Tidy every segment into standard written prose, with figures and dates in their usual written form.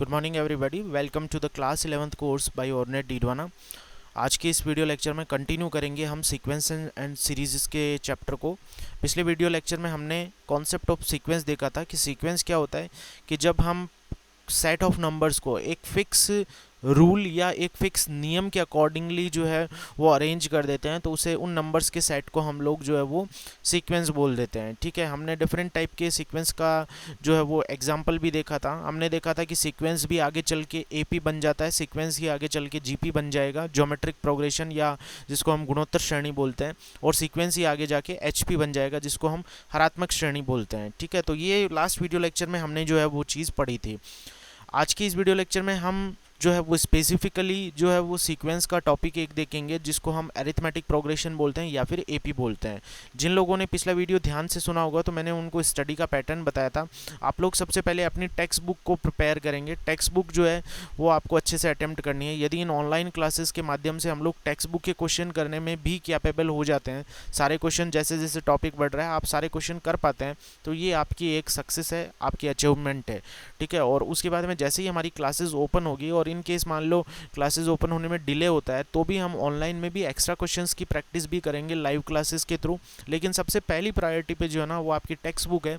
Good morning everybody, welcome to the class 11th course by Ornate Didwana. आज के इस video lecture में continue करेंगे हम सीक्वेंस एंड सीरीज़ के चैप्टर को। पिछले वीडियो लेक्चर में हमने कॉन्सेप्ट ऑफ सीक्वेंस देखा था कि सीक्वेंस क्या होता है कि जब हम सेट ऑफ नंबर्स को एक फिक्स रूल या एक फिक्स नियम के अकॉर्डिंगली जो है वो अरेंज कर देते हैं, तो उसे उन नंबर्स के सेट को हम लोग जो है वो सीक्वेंस बोल देते हैं। ठीक है, हमने डिफरेंट टाइप के सीक्वेंस का जो है वो एग्जांपल भी देखा था। हमने देखा था कि सीक्वेंस भी आगे चल के एपी बन जाता है, सीक्वेंस ही आगे चल के जीपी बन जाएगा, ज्योमेट्रिक प्रोग्रेशन या जिसको हम गुणोत्तर श्रेणी बोलते हैं, और सीक्वेंस ही आगे जाके एचपी बन जाएगा जिसको हम हरात्मक श्रेणी बोलते हैं। ठीक है, तो ये लास्ट वीडियो लेक्चर में हमने जो है वो चीज़ पढ़ी थी। आज की इस वीडियो लेक्चर में हम जो है वो स्पेसिफिकली जो है वो सीक्वेंस का टॉपिक एक देखेंगे जिसको हम अरिथमेटिक प्रोग्रेशन बोलते हैं या फिर एपी बोलते हैं। जिन लोगों ने पिछला वीडियो ध्यान से सुना होगा तो मैंने उनको स्टडी का पैटर्न बताया था। आप लोग सबसे पहले अपनी टेक्स्ट बुक को प्रिपेयर करेंगे। टेक्स्ट बुक जो है वो आपको अच्छे से अटेम्प्ट करनी है। यदि इन ऑनलाइन क्लासेस के माध्यम से हम लोग टेक्स्ट बुक के क्वेश्चन करने में भी कैपेबल हो जाते हैं, सारे क्वेश्चन जैसे जैसे टॉपिक बढ़ रहा है आप सारे क्वेश्चन कर पाते हैं, तो ये आपकी एक सक्सेस है, आपकी अचीवमेंट है। ठीक है, और उसके बाद में जैसे ही हमारी क्लासेस ओपन होगी और इन केस मान लो क्लासेस ओपन होने में डिले होता है तो भी हम ऑनलाइन में भी एक्स्ट्रा क्वेश्चंस की प्रैक्टिस भी करेंगे लाइव क्लासेस के थ्रू। लेकिन सबसे पहली प्रायोरिटी पे जो है ना वो आपकी टेक्स्ट बुक है।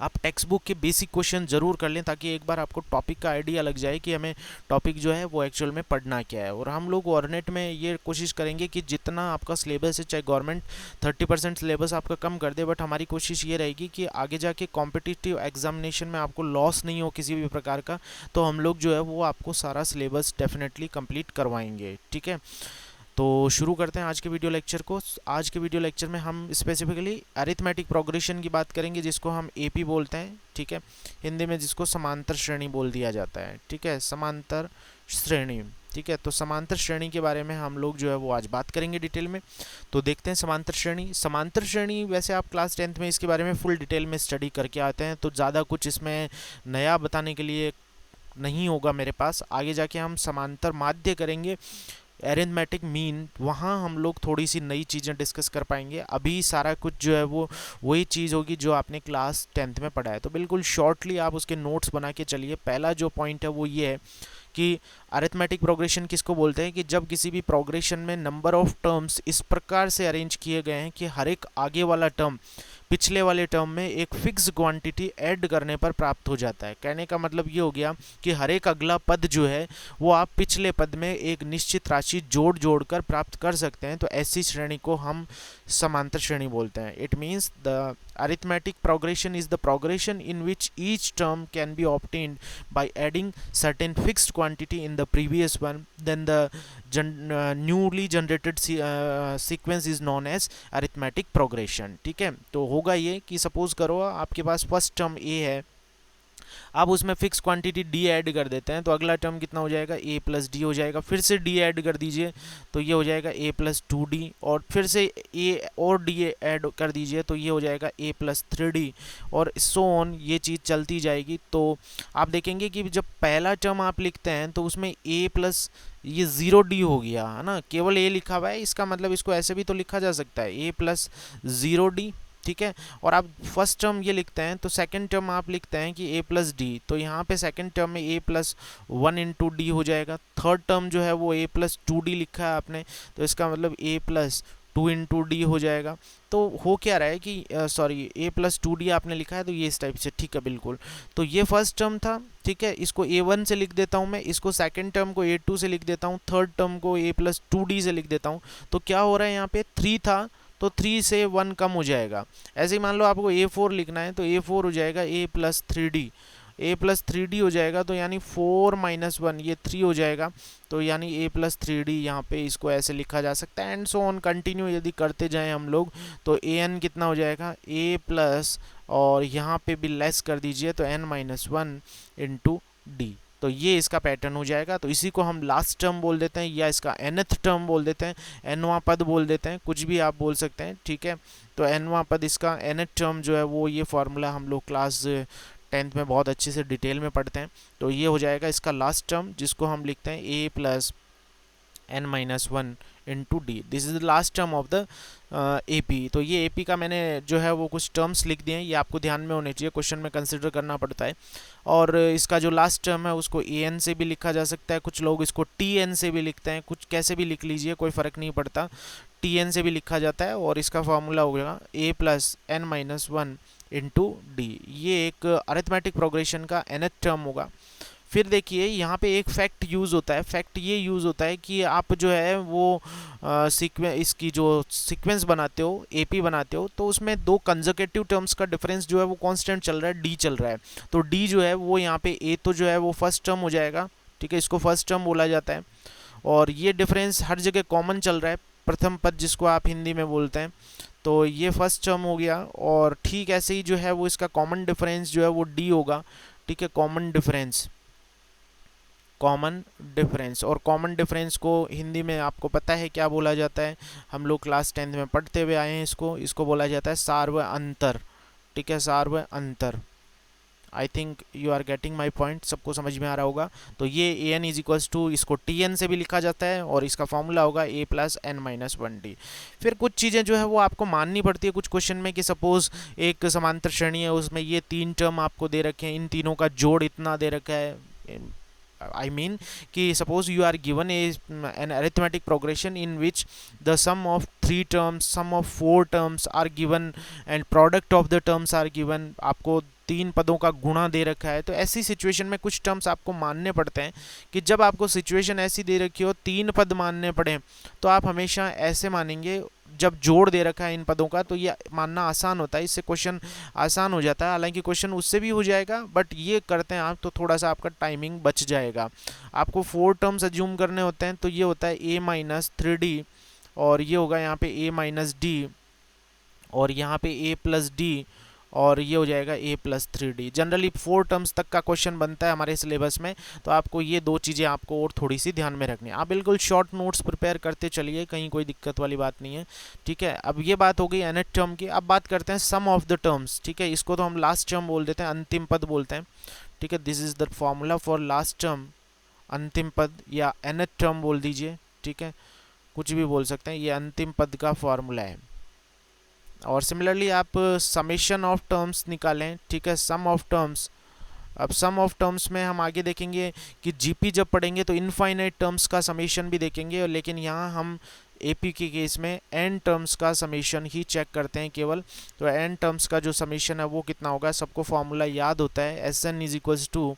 आप टेक्स्ट बुक के बेसिक क्वेश्चन जरूर कर लें ताकि एक बार आपको टॉपिक का आइडिया लग जाए कि हमें टॉपिक जो है वो एक्चुअल में पढ़ना क्या है। और हम लोग ऑर्नेट में ये कोशिश करेंगे कि जितना आपका सिलेबस है, चाहे गवर्नमेंट 30% सिलेबस आपका कम कर दे, बट हमारी कोशिश ये रहेगी कि आगे जाके कॉम्पिटिटिव एग्जामिनेशन में आपको लॉस नहीं हो किसी भी प्रकार का, तो हम लोग जो है वो आपको सारा सिलेबस डेफिनेटली कंप्लीट करवाएंगे। ठीक है, तो शुरू करते हैं आज के वीडियो लेक्चर को। आज के वीडियो लेक्चर में हम स्पेसिफिकली अरिथमेटिक प्रोग्रेशन की बात करेंगे जिसको हम एपी बोलते हैं। ठीक है, हिंदी में जिसको समांतर श्रेणी बोल दिया जाता है। ठीक है, समांतर श्रेणी। ठीक है, तो समांतर श्रेणी के बारे में हम लोग जो है वो आज बात करेंगे डिटेल में। तो देखते हैं समांतर श्रेणी। समांतर श्रेणी वैसे आप क्लास 10th में इसके बारे में फुल डिटेल में स्टडी करके आते हैं, तो ज़्यादा कुछ इसमें नया बताने के लिए नहीं होगा मेरे पास। आगे जाके हम समांतर माध्य करेंगे, एरिथमेटिक मीन, वहाँ हम लोग थोड़ी सी नई चीज़ें डिस्कस कर पाएंगे। अभी सारा कुछ जो है वो वही चीज़ होगी जो आपने क्लास 10th में पढ़ा है। तो बिल्कुल शॉर्टली आप उसके नोट्स बना के चलिए। पहला जो पॉइंट है वो ये है कि अरिथमेटिक प्रोग्रेशन किसको बोलते हैं कि जब किसी भी प्रोग्रेशन में नंबर ऑफ टर्म्स इस प्रकार से अरेंज किए गए हैं कि हर एक आगे वाला टर्म पिछले वाले टर्म में एक फिक्स क्वांटिटी ऐड करने पर प्राप्त हो जाता है। कहने का मतलब ये हो गया कि हर एक अगला पद जो है वो आप पिछले पद में एक निश्चित राशि जोड़ जोड़ कर प्राप्त कर सकते हैं। तो ऐसी श्रेणी को हम समांतर श्रेणी बोलते हैं। It means the arithmetic progression is the progression in which each term can be obtained by adding certain fixed quantity in the previous one. Then the newly generated sequence is known as arithmetic progression. ठीक है, तो होगा ये कि suppose करो आपके पास first term a है, आप उसमें फिक्स क्वांटिटी डी ऐड कर देते हैं, तो अगला टर्म कितना हो जाएगा, ए प्लस डी हो जाएगा। फिर से डी ऐड कर दीजिए तो ये हो जाएगा ए प्लस 2d, और फिर से ए और डी ऐड कर दीजिए तो ये हो जाएगा ए प्लस 3d, और सो ऑन ये चीज़ चलती जाएगी। तो आप देखेंगे कि जब पहला टर्म आप लिखते हैं तो उसमें ए प्लस ये 0d हो गया है ना, केवल ए लिखा हुआ है, इसका मतलब इसको ऐसे भी तो लिखा जा सकता है ए प्लस 0d। ठीक है, और आप फर्स्ट टर्म ये लिखते हैं तो सेकंड टर्म आप लिखते हैं कि a प्लस डी, तो यहाँ पे सेकंड टर्म में a प्लस 1 इंटू डी हो जाएगा। थर्ड टर्म जो है वो a प्लस 2d लिखा है आपने, तो इसका मतलब a प्लस 2 इंटू डी हो जाएगा। तो हो क्या रहा है कि सॉरी a प्लस 2d आपने लिखा है तो ये इस टाइप से। ठीक है, बिल्कुल। तो ये फर्स्ट टर्म था। ठीक है, इसको a1 से लिख देता हूँ मैं, इसको सेकंड टर्म को a2 से लिख देता हूँ, थर्ड टर्म को a प्लस 2d से लिख देता हूँ। तो क्या हो रहा है यहाँ पे 3 था तो 3 से 1 कम हो जाएगा। ऐसे ही मान लो आपको a4 लिखना है तो a4 हो जाएगा a plus 3d, a plus 3d हो जाएगा, तो यानी 4 माइनस 1 ये 3 हो जाएगा, तो यानी a प्लस 3d यहाँ पे इसको ऐसे लिखा जा सकता है। एंड सो ऑन कंटिन्यू यदि करते जाएं हम लोग तो an कितना हो जाएगा a प्लस, और यहाँ पे भी लेस कर दीजिए तो n माइनस 1 इंटू डी। तो ये इसका पैटर्न हो जाएगा। तो इसी को हम लास्ट टर्म बोल देते हैं या इसका nth टर्म बोल देते हैं, nवां पद बोल देते हैं, कुछ भी आप बोल सकते हैं। ठीक है, तो nवां पद इसका nth टर्म जो है वो ये फार्मूला हम लोग क्लास 10th में बहुत अच्छे से डिटेल में पढ़ते हैं। तो ये हो जाएगा इसका लास्ट टर्म जिसको हम लिखते हैं a plus n minus one into D. This is the last term of the AP। तो ये AP का मैंने जो है वो कुछ टर्म्स लिख दिए हैं, ये आपको ध्यान में होने चाहिए, क्वेश्चन में कंसिडर करना पड़ता है। और इसका जो लास्ट टर्म है उसको AN से भी लिखा जा सकता है, कुछ लोग इसको TN से भी लिखते हैं, कुछ कैसे भी लिख लीजिए, कोई फ़र्क नहीं पड़ता, TN से भी लिखा जाता है। और इसका फॉर्मूला हो गया A plus n minus one into D. ये एक अरिथमेटिक प्रोग्रेशन का nth टर्म होगा। फिर देखिए यहाँ पे एक फैक्ट यूज़ होता है, फैक्ट ये यूज़ होता है कि आप जो है वो इसकी जो सीक्वेंस बनाते हो, AP बनाते हो, तो उसमें दो कंजर्वेटिव टर्म्स का डिफरेंस जो है वो कांस्टेंट चल रहा है, D चल रहा है। तो D जो है वो यहाँ पे A तो जो है वो फर्स्ट टर्म हो जाएगा, ठीक है, इसको फर्स्ट टर्म बोला जाता है। और ये डिफरेंस हर जगह कॉमन चल रहा है, प्रथम पद जिसको आप हिंदी में बोलते हैं, तो ये फर्स्ट टर्म हो गया। और ठीक ऐसे ही जो है वो इसका कॉमन डिफरेंस जो है वो D होगा, ठीक है, कॉमन डिफरेंस, कॉमन डिफरेंस। और कॉमन डिफरेंस को हिंदी में आपको पता है क्या बोला जाता है, हम लोग क्लास 10th में पढ़ते हुए आए हैं, इसको बोला जाता है सार्व अंतर, ठीक है, सार्व अंतर। I think you are getting my point, सबको समझ में आ रहा होगा। तो ये AN इज इक्वल्स टू, इसको TN से भी लिखा जाता है और इसका फॉर्मूला होगा A plus n minus one D. फिर कुछ चीज़ें जो है वो आपको माननी पड़ती है कुछ क्वेश्चन में, कि सपोज एक समांतर श्रेणी है, उसमें ये तीन टर्म आपको दे रखे हैं, इन तीनों का जोड़ इतना दे रखा है। I mean कि suppose you are given an arithmetic progression in which the sum of 3 terms, sum of 4 terms are given and product of the terms are given, आपको तीन पदों का गुणा दे रखा है। तो ऐसी सिचुएशन में कुछ टर्म्स आपको मानने पड़ते हैं, कि जब आपको सिचुएशन ऐसी दे रखी हो, तीन पद मानने पड़े, तो आप हमेशा ऐसे मानेंगे। जब जोड़ दे रखा है इन पदों का तो ये मानना आसान होता है, इससे क्वेश्चन आसान हो जाता है। हालांकि क्वेश्चन उससे भी हो जाएगा, बट ये करते हैं आप तो थोड़ा सा आपका टाइमिंग बच जाएगा। आपको 4 टर्म्स अज्यूम करने होते हैं, तो ये होता है A माइनस 3D, और ये होगा यहाँ पे A माइनस D, और यहाँ पे A प्लस D, और ये हो जाएगा A plus 3D। Generally 4 terms तक का क्वेश्चन बनता है हमारे सिलेबस में, तो आपको ये दो चीज़ें आपको और थोड़ी सी ध्यान में रखनी है। आप बिल्कुल शॉर्ट नोट्स प्रिपेयर करते चलिए, कहीं कोई दिक्कत वाली बात नहीं है, ठीक है। अब ये बात हो गई nth टर्म की, अब बात करते हैं सम ऑफ द टर्म्स, ठीक है, इसको तो हम लास्ट टर्म बोल देते हैं, अंतिम पद बोलते हैं, ठीक है। This is the formula for last term, अंतिम पद, या nth टर्म बोल दीजिए, ठीक है, कुछ भी बोल सकते हैं, ये अंतिम पद का फॉर्मूला है। और सिमिलरली आप समेशन ऑफ टर्म्स निकालें, ठीक है, सम ऑफ टर्म्स। अब सम ऑफ टर्म्स में हम आगे देखेंगे कि GP जब पढ़ेंगे तो इनफाइनाइट टर्म्स का समेशन भी देखेंगे, लेकिन यहाँ हम AP के केस में n टर्म्स का समेशन ही चेक करते हैं केवल। तो n टर्म्स का जो समेशन है वो कितना होगा, सबको फॉर्मूला याद होता है, Sn is equals to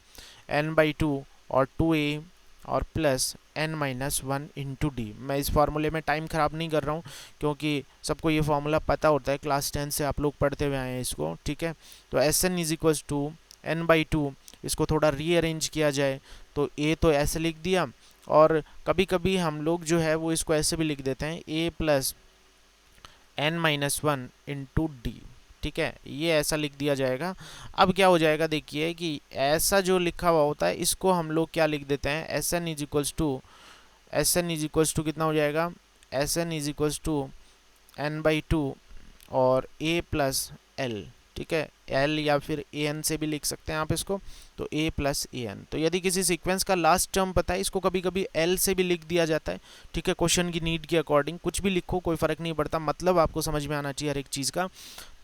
n/2 और 2a और plus n minus one into D. मैं इस फार्मूले में टाइम ख़राब नहीं कर रहा हूँ, क्योंकि सबको ये फार्मूला पता होता है, क्लास 10 से आप लोग पढ़ते हुए आए हैं इसको, ठीक है। तो Sn is equals to n/2, इसको थोड़ा रीअरेंज किया जाए तो A तो ऐसे लिख दिया, और कभी कभी हम लोग जो है वो इसको ऐसे भी लिख देते हैं, A plus n minus one into D, ठीक है, ये ऐसा लिख दिया जाएगा। अब क्या हो जाएगा, देखिए कि ऐसा जो लिखा हुआ होता है इसको हम लोग क्या लिख देते हैं, Sn इज इक्वल्स टू कितना हो जाएगा, Sn is equals to n/2 और A प्लस L, ठीक है, L या फिर An से भी लिख सकते हैं आप इसको, तो A प्लस An। तो यदि किसी सीक्वेंस का लास्ट टर्म पता है, इसको कभी कभी L से भी लिख दिया जाता है, ठीक है, क्वेश्चन की नीड के अकॉर्डिंग कुछ भी लिखो, कोई फ़र्क नहीं पड़ता, मतलब आपको समझ में आना चाहिए हर एक चीज़ का।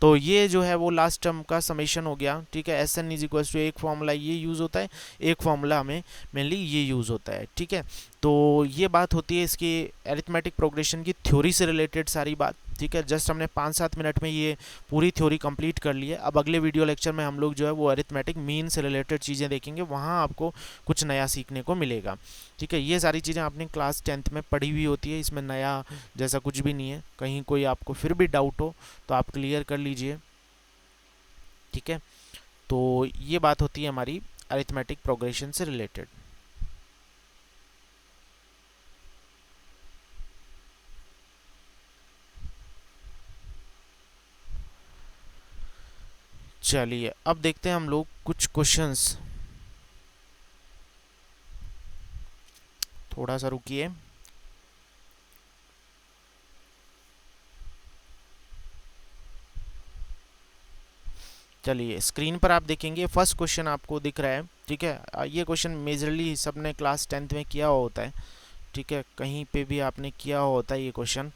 तो ये जो है वो लास्ट टर्म का समेशन हो गया, ठीक है। Sn इज इक्वल्स टू, एक फॉर्मूला ये यूज़ होता है, एक फॉर्मूला हमें मेनली ये यूज़ होता है, ठीक है। तो ये बात होती है इसकी अरिथमेटिक प्रोग्रेशन की थ्योरी से रिलेटेड सारी बात, ठीक है। जस्ट हमने 5-7 मिनट में ये पूरी थ्योरी कंप्लीट कर ली है। अब अगले वीडियो लेक्चर में हम लोग जो है वो अरिथमेटिक मीन से रिलेटेड चीज़ें देखेंगे, वहाँ आपको कुछ नया सीखने को मिलेगा, ठीक है। ये सारी चीज़ें आपने क्लास 10th में पढ़ी हुई होती है, इसमें नया जैसा कुछ भी नहीं है। कहीं कोई आपको फिर भी डाउट हो तो आप क्लियर कर लीजिए, ठीक है। तो ये बात होती है हमारी अरिथमेटिक प्रोग्रेशन से रिलेटेड। चलिए अब देखते हैं हम लोग कुछ क्वेश्चंस, थोड़ा सा रुकिए। चलिए स्क्रीन पर आप देखेंगे फर्स्ट क्वेश्चन आपको दिख रहा है, ठीक है। ये क्वेश्चन मेजरली सबने क्लास 10th में किया हुआ होता है, ठीक है, कहीं पे भी आपने किया होता है ये क्वेश्चन,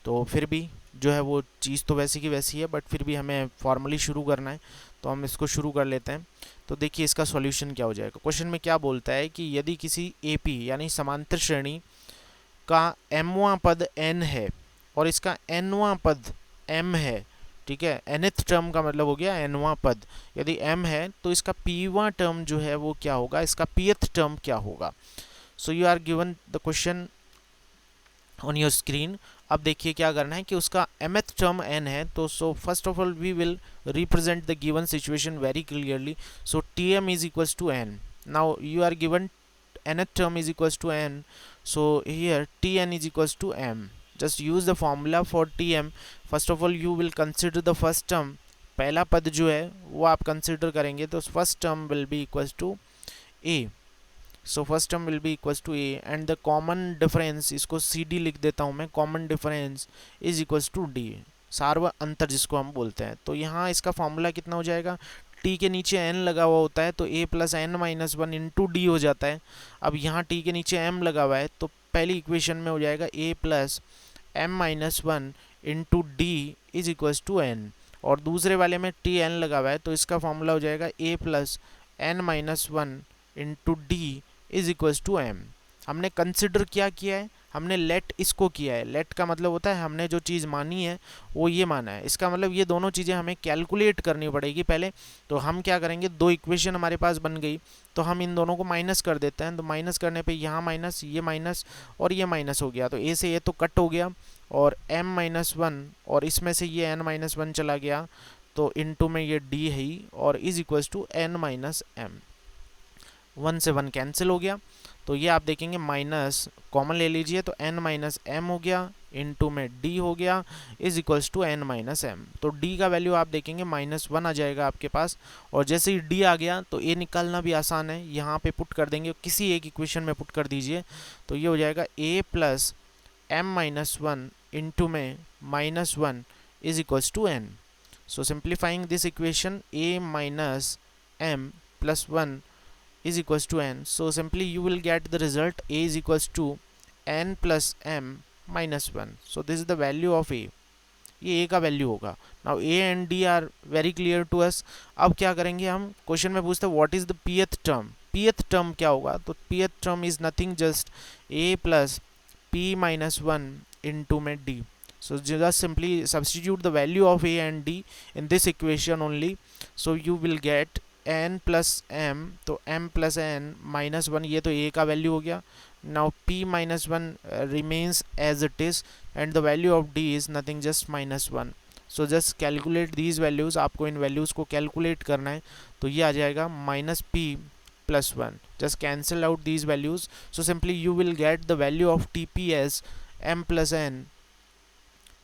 तो फिर भी जो है वो चीज़ तो वैसी की वैसी है, बट फिर भी हमें फॉर्मली शुरू करना है, तो हम इसको शुरू कर लेते हैं। तो देखिए इसका सॉल्यूशन क्या हो जाएगा। क्वेश्चन में क्या बोलता है कि यदि किसी एपी यानी समांतर श्रेणी का एमवां पद n है और इसका nवां पद m है, ठीक है, nth टर्म का मतलब हो गया nवां पद, यदि m है तो इसका pवां टर्म जो है वो क्या होगा, इसका pth टर्म क्या होगा। So you are given the question on your screen. अब देखिए क्या करना है कि उसका mth टर्म n है, तो so first of all we will represent the given situation very clearly. So tm is equals to n। Now you are given nth term is equals to n, so here tn is equals to m. Just use the formula for tm. First of all you will consider the first term, पहला पद जो है वो आप consider करेंगे, तो first term will be equals to a. So first term will be equals to a and the common difference, इसको cd लिख देता हूँ मैं, common difference is equals to d, सार्व अंतर जिसको हम बोलते हैं। तो यहाँ इसका फॉर्मूला कितना हो जाएगा, t के नीचे n लगा हुआ होता है तो a plus n minus one into D हो जाता है। अब यहाँ t के नीचे m लगा हुआ है तो पहली इक्वेशन में हो जाएगा a plus m minus one into d is equals to n, और दूसरे वाले में tn लगा हुआ है तो इसका फॉर्मूला हो जाएगा a plus n minus one into d is equals to m। हमने कंसिडर क्या किया है, हमने लेट इसको किया है। लेट का मतलब होता है हमने जो चीज़ मानी है वो ये माना है, इसका मतलब ये दोनों चीज़ें हमें कैलकुलेट करनी पड़ेगी पहले। तो हम क्या करेंगे, दो इक्वेशन हमारे पास बन गई तो हम इन दोनों को माइनस कर देते हैं। तो माइनस करने पे यहाँ माइनस, ये माइनस और ये माइनस हो गया, तो ए से ये तो कट हो गया और m माइनस वन और इसमें से ये n माइनस वन चला गया, तो इनटू में ये d है ही और is equals to n minus m, one से वन कैंसिल हो गया। तो ये आप देखेंगे माइनस कॉमन ले लीजिए तो n माइनस m हो गया, इनटू में d हो गया is equals to n minus m। तो d का वैल्यू आप देखेंगे माइनस वन आ जाएगा आपके पास, और जैसे ही d आ गया तो a निकालना भी आसान है, यहाँ पे पुट कर देंगे, किसी एक इक्वेशन में पुट कर दीजिए। तो ये हो जाएगा a plus m minus one into में minus one is equals to n। So simplifying this equation a minus m plus one is equals to n, so simply you will get the result a is equals to n plus m minus 1. So this is the value of a, ये a का value होगा। Now a and d are very clear to us. अब क्या करेंगे, हम question में पूछते हैं what is the pth term. pth term क्या होगा, तो pth term is nothing just a plus p minus one into में d। So just simply substitute the value of a and d in this equation only, so you will get n plus m, तो m plus n minus one, ये तो a का value हो गया। Now p minus one remains as it is and the value of d is nothing just minus one. So just calculate these values, आपको इन values को calculate करना है। तो ये आ जाएगा minus p plus one, just cancel out these values. So simply you will get the value of tp as m plus n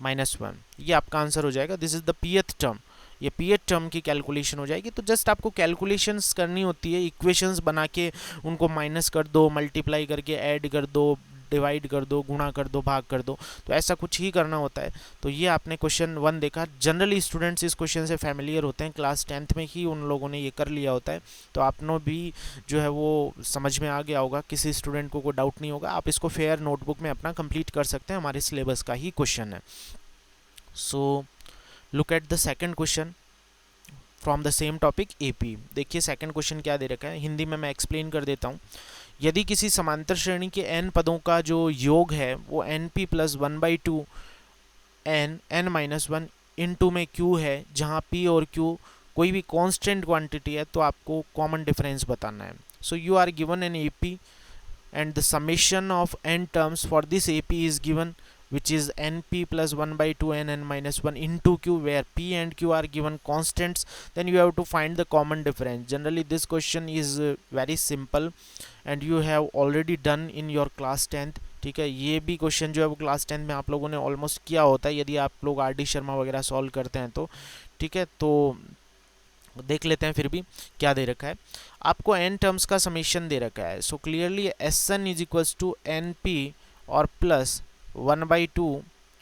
minus one, ये आपका आंसर हो जाएगा। This is the pth term, ये pth टर्म की calculation हो जाएगी। तो just आपको कैलकुलेशंस करनी होती है, इक्वेशंस बना के उनको माइनस कर दो, मल्टीप्लाई करके ऐड कर दो, डिवाइड कर दो, गुणा कर दो, भाग कर दो, तो ऐसा कुछ ही करना होता है। तो ये आपने क्वेश्चन वन देखा। जनरली स्टूडेंट्स इस क्वेश्चन से फैमिलियर होते हैं, क्लास 10th में ही उन लोगों ने ये कर लिया होता है, तो आपने भी जो है वो समझ में आ गया होगा, किसी स्टूडेंट को कोई डाउट नहीं होगा। आप इसको फेयर नोटबुक में अपना कंप्लीट कर सकते हैं, हमारे सिलेबस का ही क्वेश्चन है। So look at the second question from the same topic AP। देखिए सेकंड क्वेश्चन क्या दे रखा है, हिंदी में मैं एक्सप्लेन कर देता हूँ। यदि किसी समांतर श्रेणी के n पदों का जो योग है वो np plus one by two n minus one into में q है, जहाँ p और q कोई भी कांस्टेंट क्वांटिटी है, तो आपको कॉमन डिफरेंस बताना है। So you are given an AP and the summation of n terms for this AP is given, which is np plus 1 by 2 n minus 1 into q, where p and q are given constants. Then you have to find the common difference. Generally this question is very simple and you have already done in your class 10th। ठीक है, ये भी question जो है वो class 10th में आप लोगों ने ऑलमोस्ट किया होता है, यदि आप लोग RD शर्मा वगैरह सॉल्व करते हैं तो। ठीक है, तो देख लेते हैं फिर भी क्या दे रखा है। आपको n टर्म्स का समेशन दे रखा है। So clearly Sn is equals to np और प्लस 1 बाई टू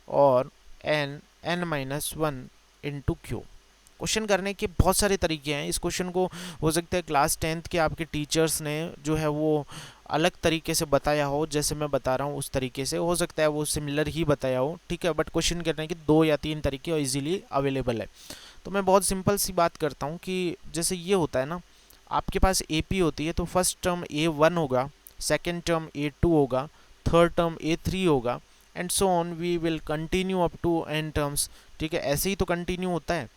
और n minus one into q. Question करने के बहुत सारे तरीके हैं। इस क्वेश्चन को हो सकता है क्लास 10th के आपके टीचर्स ने जो है वो अलग तरीके से बताया हो, जैसे मैं बता रहा हूँ उस तरीके से, हो सकता है वो सिमिलर ही बताया हो, ठीक है, बट क्वेश्चन करने के 2 या 3 तरीके और इजीली अवेलेबल है। तो मैं बहुत सिंपल सी बात करता हूँ कि जैसे ये होता है ना, आपके पास AP होती है तो फर्स्ट टर्म A1 होगा, सेकेंड टर्म A2 होगा, थर्ड टर्म A3 होगा, and so on we will continue up to n terms, ठीक है, ऐसे ही तो कंटिन्यू होता है।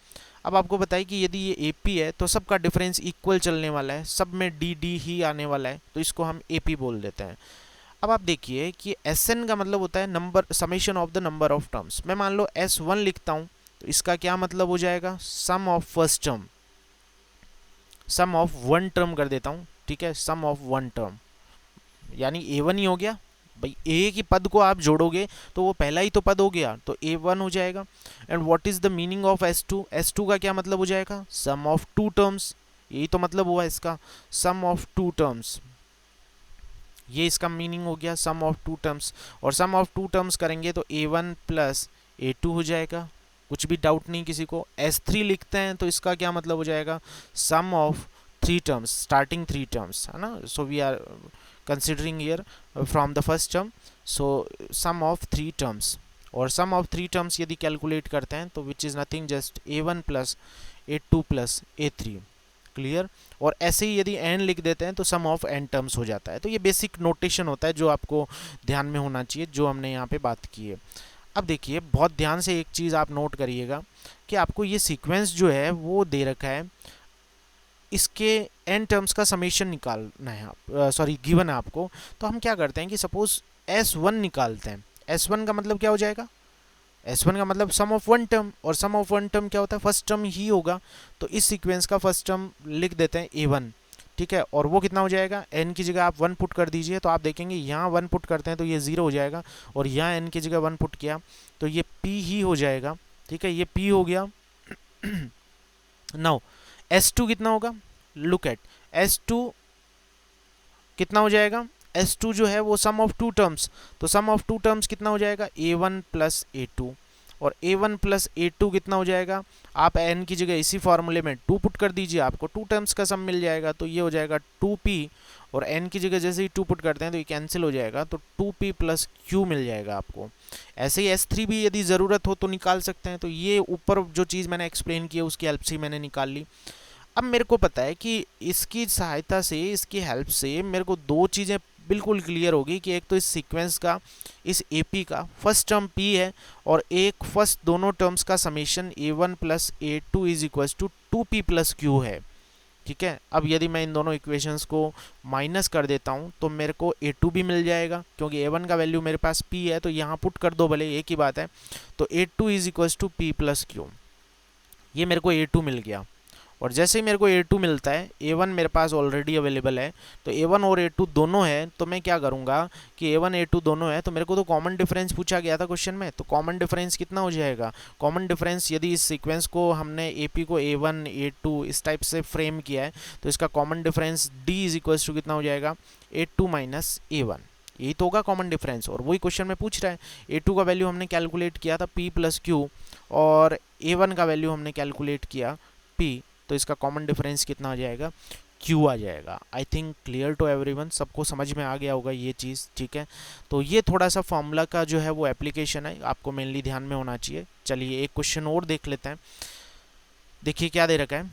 अब आपको बताइए कि यदि ये AP है तो सबका डिफरेंस इक्वल चलने वाला है, सब में डी ही आने वाला है, तो इसको हम AP बोल देते हैं। अब आप देखिए कि Sn का मतलब होता है number, summation of the number of terms. मैं मान लो S1 लिखता हूँ तो इसका क्या मतलब हो जाएगा, sum of first term, sum of one term कर देता हूँ, ठीक है, सम ऑफ वन टर्म, यानी A1 ही हो गया भाई, ए की पद को आप जोड़ोगे तो वो पहला ही तो पद हो गया, तो A1 हो जाएगा। And what is the meaning of S2, S2 का क्या मतलब हो जाएगा, सम ऑफ टू टर्म्स, यही तो मतलब हुआ इसका, सम ऑफ टू टर्म्स, ये इसका मीनिंग हो गया, सम ऑफ टू टर्म्स। और सम ऑफ टू टर्म्स करेंगे तो A1 प्लस A2 हो जाएगा, कुछ भी डाउट नहीं किसी को। S3 लिखते हैं तो इसका क्या मतलब हो जाएगा, sum of three terms, starting three terms, है ना, so we are considering here from the first term, so sum of three terms। और sum of three terms यदि कैलकुलेट करते हैं तो which is nothing just A1 plus A2 plus A3, clear. और ऐसे ही यदि n लिख देते हैं तो सम ऑफ n टर्म्स हो जाता है। तो ये बेसिक नोटेशन होता है जो आपको ध्यान में होना चाहिए, जो हमने यहाँ पे बात की है। अब देखिए बहुत ध्यान से एक चीज़ आप नोट करिएगा कि आपको ये सीक्वेंस जो है वो दे रखा है, इसके n टर्म्स का समेशन निकालना है, आप सॉरी गिवन है आपको। तो हम क्या करते हैं कि सपोज S1 निकालते हैं, S1 का मतलब क्या हो जाएगा, S1 का मतलब सम ऑफ वन टर्म, और सम ऑफ वन टर्म क्या होता है, फर्स्ट टर्म ही होगा, तो इस सीक्वेंस का फर्स्ट टर्म लिख देते हैं A1, ठीक है, और वो कितना हो जाएगा, n की जगह आप 1 पुट कर दीजिए, तो आप देखेंगे यहाँ 1 पुट करते हैं तो ये 0 हो जाएगा, और यहाँ n की जगह 1 पुट किया तो ये p ही हो जाएगा, ठीक है, ये p हो गया। नाउ S2 कितना होगा, लुक एट S2 कितना हो जाएगा, S2 जो है वो सम ऑफ टू टर्म्स, तो सम ऑफ टू टर्म्स कितना हो जाएगा, A1 प्लस A2, और A1 प्लस A2 कितना हो जाएगा, आप n की जगह इसी फॉर्मूले में 2 पुट कर दीजिए, आपको टू टर्म्स का सम मिल जाएगा, तो ये हो जाएगा 2p, और n की जगह जैसे ही 2 पुट करते हैं तो ये कैंसिल हो जाएगा, तो 2p प्लस q मिल जाएगा आपको। ऐसे ही S3 भी यदि ज़रूरत हो तो निकाल सकते हैं, तो ये ऊपर जो चीज़ मैंने एक्सप्लेन की है उसकी हेल्प से मैंने निकाल ली। अब मेरे को पता है कि इसकी सहायता से, इसकी हेल्प से मेरे को दो चीज़ें बिल्कुल क्लियर होगी कि एक तो इस सीक्वेंस का, इस AP का फर्स्ट टर्म P है, और एक फर्स्ट दोनों टर्म्स का summation A1 plus A2 is equals to 2p plus q है, ठीक है। अब यदि मैं इन दोनों इक्वेशंस को माइनस कर देता हूँ तो मेरे को A2 भी मिल जाएगा, क्योंकि A1 का वैल्यू मेरे पास P है, तो यहाँ पुट कर दो भले, एक ही बात है। तो A2 is equals to P plus Q, ये मेरे को A2 मिल गया। और जैसे ही मेरे को A2 मिलता है, A1 मेरे पास ऑलरेडी अवेलेबल है, तो A1 और A2 दोनों है, तो मैं क्या करूँगा कि A1 A2 दोनों है, तो मेरे को तो कॉमन डिफरेंस पूछा गया था क्वेश्चन में, तो कॉमन डिफरेंस कितना हो जाएगा, कॉमन डिफरेंस यदि इस सीक्वेंस को हमने AP को A1 A2 इस टाइप से फ्रेम किया है, तो इसका common difference D is equals to कितना हो जाएगा, A2 माइनस A1, यही तो होगा कॉमन डिफरेंस। और वही क्वेश्चन में पूछ रहा है, A2 का वैल्यू हमने कैलकुलेट किया था P प्लस Q, और A1 का वैल्यू हमने कैलकुलेट किया P, तो इसका कॉमन डिफरेंस कितना आ जाएगा, Q आ जाएगा। I think clear to everyone, सबको समझ में आ गया होगा ये चीज़, ठीक है। तो ये थोड़ा सा फॉर्मूला का जो है वो एप्लीकेशन है, आपको मेनली ध्यान में होना चाहिए। चलिए एक क्वेश्चन और देख लेते हैं, देखिए क्या दे रखा है।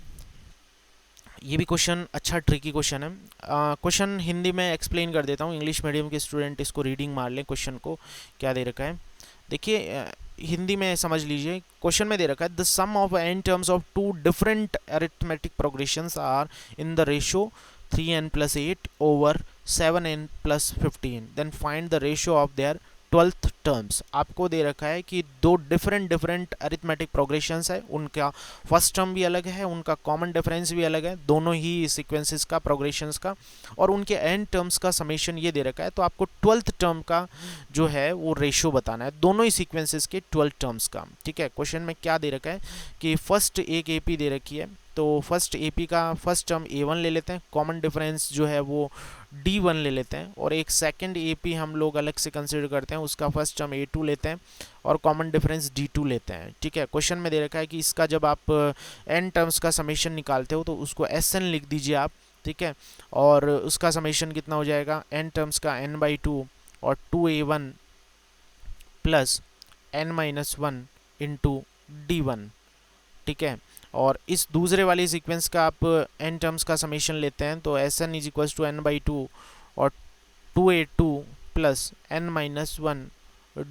ये भी क्वेश्चन अच्छा ट्रिकी क्वेश्चन है। क्वेश्चन हिंदी में एक्सप्लेन कर देता हूँ, इंग्लिश मीडियम के स्टूडेंट इसको रीडिंग मार लें, क्वेश्चन को क्या दे रखा है देखिए, हिंदी में समझ लीजिए। क्वेश्चन में दे रखा है the sum of n terms of two different arithmetic progressions are in the ratio 3n plus 8 over 7n plus 15, then find the ratio of their 12th terms. आपको दे रखा है कि दो डिफरेंट अरिथमेटिक प्रोग्रेशंस है, उनका फर्स्ट टर्म भी अलग है, उनका कॉमन डिफरेंस भी अलग है, दोनों ही सीक्वेंसेस का, प्रोग्रेशंस का, और उनके n टर्म्स का समेशन ये दे रखा है। तो आपको 12th टर्म का जो है वो रेशियो बताना है, दोनों ही सीक्वेंसेस के 12 टर्म्स का, ठीक है। क्वेश्चन में क्या दे रखा है कि फर्स्ट एक AP दे रखी है, तो फर्स्ट AP का फर्स्ट टर्म A1 ले लेते हैं, कॉमन डिफरेंस जो है वो D1 ले लेते हैं, और एक सेकंड AP हम लोग अलग से कंसिडर करते हैं, उसका फर्स्ट टर्म A2 लेते हैं, और कॉमन डिफरेंस D2 लेते हैं, ठीक है। क्वेश्चन में दे रखा है कि इसका जब आप n टर्म्स का समेशन निकालते हो तो उसको Sn लिख दीजिए आप, ठीक है, और उसका समेशन कितना हो जाएगा, n टर्म्स का n/2 और 2a1 plus n-1 into d1, ठीक है। और इस दूसरे वाले सीक्वेंस का आप n टर्म्स का समेशन लेते हैं तो Sn is equals to n/2 और 2a2 plus n-1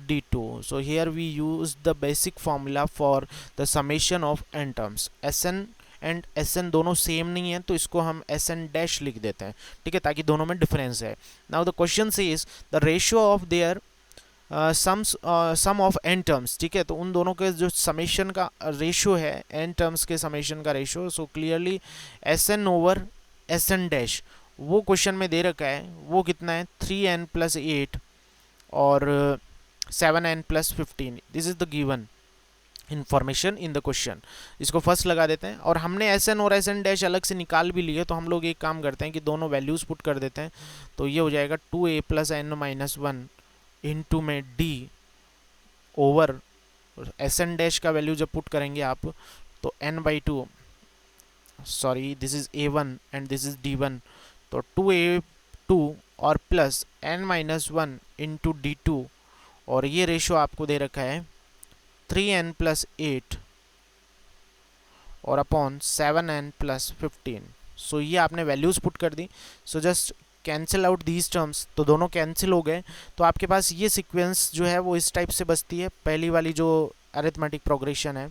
d2. So here we use the basic formula for the summation of n terms. Sn and Sn दोनों सेम नहीं है तो इसको हम Sn डैश लिख देते हैं, ठीक है, ताकि दोनों में डिफरेंस है। Now the question says the ratio of their sum of n terms, ठीक है, तो उन दोनों के जो समेशन का रेशियो है, n टर्म्स के समेशन का रेशियो, सो clearly Sn over Sn dash वो क्वेश्चन में दे रखा है, वो कितना है 3n प्लस 8 और 7n plus 15। This is the given information in the question. इसको फर्स्ट लगा देते हैं और हमने Sn और Sn डैश अलग से निकाल भी लिए, तो हम लोग एक काम करते हैं कि दोनों वैल्यूज पुट कर देते हैं। तो ये हो जाएगा 2a प्लस n-1 इंटू में d ओवर Sn डैश का वैल्यू जब पुट करेंगे आप तो n/2, sorry this is a1 and this is d1, तो 2a2 और प्लस n-1 इंटू d2 और ये रेशियो आपको दे रखा है 3n प्लस 8 और अपॉन 7n प्लस 15। सो ये आपने वैल्यूज पुट कर दी। So just cancel out these terms, तो दोनों कैंसिल हो गए, तो आपके पास ये सीक्वेंस जो है वो इस टाइप से बचती है। पहली वाली जो अरिथमेटिक प्रोग्रेशन है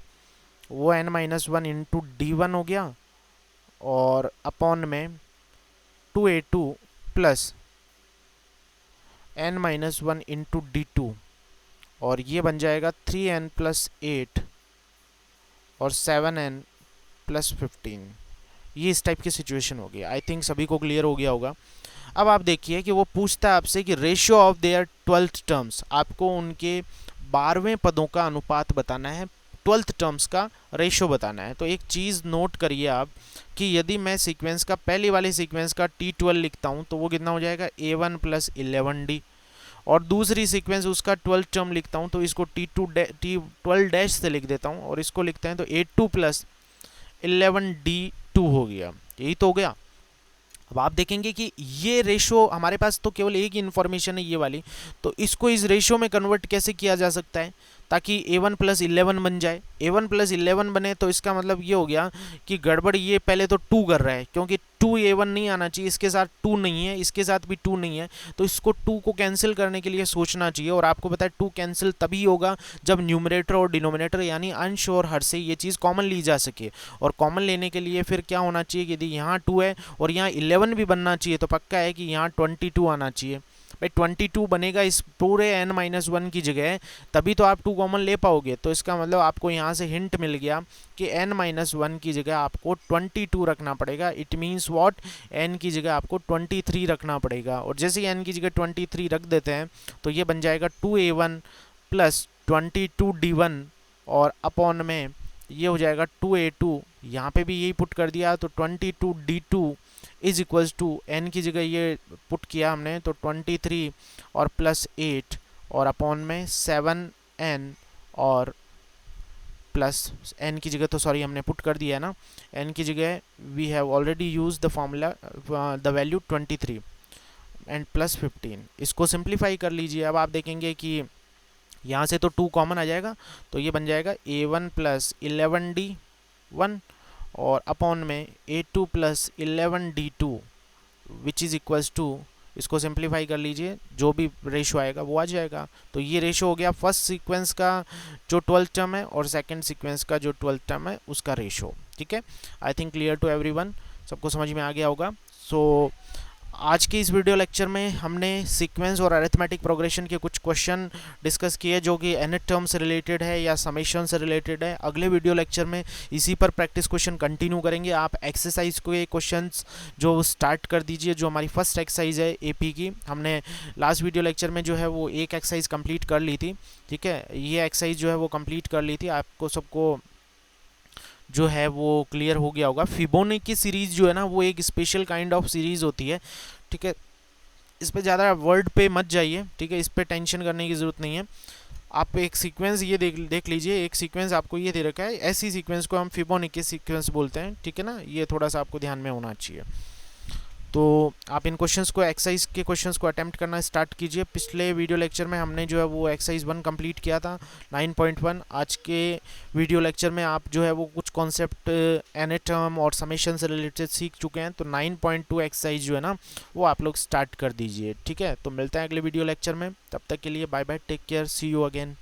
वो n-1 इंटू d1 हो गया और अपॉन में 2a2 plus n-1 into d2 और ये बन जाएगा 3n प्लस 8 और 7n प्लस 15। ये इस टाइप की सिचुएशन होगी। आई थिंक सभी को क्लियर हो गया होगा। अब आप देखिए कि वो पूछता है आपसे कि ratio of their 12th terms, आपको उनके 12वें पदों का अनुपात बताना है, 12th टर्म्स का रेशियो बताना है। तो एक चीज़ नोट करिए आप कि यदि मैं सीक्वेंस का पहले वाले सीक्वेंस का T12 लिखता हूँ तो वो कितना हो जाएगा a1 प्लस 11d, और दूसरी सीक्वेंस उसका 12th टर्म लिखता हूँ तो इसको T12 डैश से लिख देता हूँ और इसको लिखते हैं तो a2 प्लस 11d2 हो गया। यही तो हो गया। अब आप देखेंगे कि ये रेशियो हमारे पास तो केवल एक ही इन्फॉर्मेशन है ये वाली, तो इसको इस रेशियो में कन्वर्ट कैसे किया जा सकता है ताकि a1 प्लस 11 बन जाए। a1 प्लस 11 बने तो इसका मतलब ये हो गया कि गड़बड़ ये पहले तो 2 कर रहा है, क्योंकि 2a1 नहीं आना चाहिए, इसके साथ 2 नहीं है, इसके साथ भी 2 नहीं है, तो इसको 2 को कैंसिल करने के लिए सोचना चाहिए। और आपको पता है 2 कैंसिल तभी होगा जब न्यूमरेटर और डिनोमिनेटर यानी अंश और हर से ये चीज़ कॉमन ली जा सके। और कॉमन लेने के लिए फिर क्या होना चाहिए, यदि यहाँ 2 है और यहाँ 11 भी बनना चाहिए तो पक्का है कि यहाँ 22 आना चाहिए। भाई 22 बनेगा इस पूरे n-1 की जगह, तभी तो आप 2 कॉमन ले पाओगे। तो इसका मतलब आपको यहाँ से हिंट मिल गया कि n-1 की जगह आपको 22 रखना पड़ेगा। इट मीन्स व्हाट, n की जगह आपको 23 रखना पड़ेगा। और जैसे ही n की जगह 23 रख देते हैं तो ये बन जाएगा 2a1 प्लस 22d1 और अपॉन में ये हो जाएगा 2a2, यहाँ पे भी यही पुट कर दिया तो 22d2 is equals to n की जगह ये पुट किया हमने तो 23 और प्लस 8 और अपॉन में 7n और प्लस n की जगह तो सॉरी हमने पुट कर दिया है ना, n की जगह we have already use the formula the value 23 and plus 15। इसको सिंप्लीफाई कर लीजिए। अब आप देखेंगे कि यहाँ से तो 2 कॉमन आ जाएगा तो ये बन जाएगा a1 प्लस 11d1 और अपॉन में a2 plus 11d2 which is equals to, इसको सिंप्लीफाई कर लीजिए, जो भी रेशो आएगा वो आ जाएगा। तो ये रेशो हो गया फर्स्ट सीक्वेंस का जो 12th टर्म है और सेकंड सीक्वेंस का जो 12th टर्म है उसका रेशो। ठीक है, I think clear to everyone, सबको समझ में आ गया होगा। सो आज के इस वीडियो लेक्चर में हमने सीक्वेंस और अरिथमेटिक प्रोग्रेशन के कुछ क्वेश्चन डिस्कस किए जो कि nth टर्म से रिलेटेड है या समेशन से रिलेटेड है। अगले वीडियो लेक्चर में इसी पर प्रैक्टिस क्वेश्चन कंटिन्यू करेंगे। आप एक्सरसाइज के क्वेश्चंस जो स्टार्ट कर दीजिए, जो हमारी फर्स्ट एक्सरसाइज है एपी की, हमने लास्ट वीडियो लेक्चर में जो है वो एक एक्सरसाइज कंप्लीट कर ली थी। ठीक है, ये एक्सरसाइज जो है वो कंप्लीट कर ली थी, आपको सबको जो है वो क्लियर हो गया होगा। फिबोनाची सीरीज जो है ना वो एक स्पेशल काइंड ऑफ सीरीज होती है। ठीक है, इस पे ज़्यादा वर्ड पे मत जाइए। ठीक है, इस पे टेंशन करने की ज़रूरत नहीं है। आप एक सीक्वेंस ये देख लीजिए, एक सीक्वेंस आपको ये दे रखा है, ऐसी सीक्वेंस को हम फिबोनाची सीक्वेंस बोलते हैं। ठीक है ना, ये थोड़ा सा आपको ध्यान में होना चाहिए। तो आप इन क्वेश्चंस को, एक्सरसाइज के क्वेश्चंस को अटेम्प्ट करना स्टार्ट कीजिए। पिछले वीडियो लेक्चर में हमने जो है वो एक्सरसाइज 1 कंप्लीट किया था 9.1। आज के वीडियो लेक्चर में आप जो है वो कुछ कॉन्सेप्ट एनी टर्म और समेशन से रिलेटेड सीख चुके हैं। तो 9.2 एक्सरसाइज जो है ना वो आप लोग स्टार्ट कर दीजिए, ठीक है। तो मिलते हैं अगले वीडियो लेक्चर में, तब तक के लिए bye bye, take care, see you again.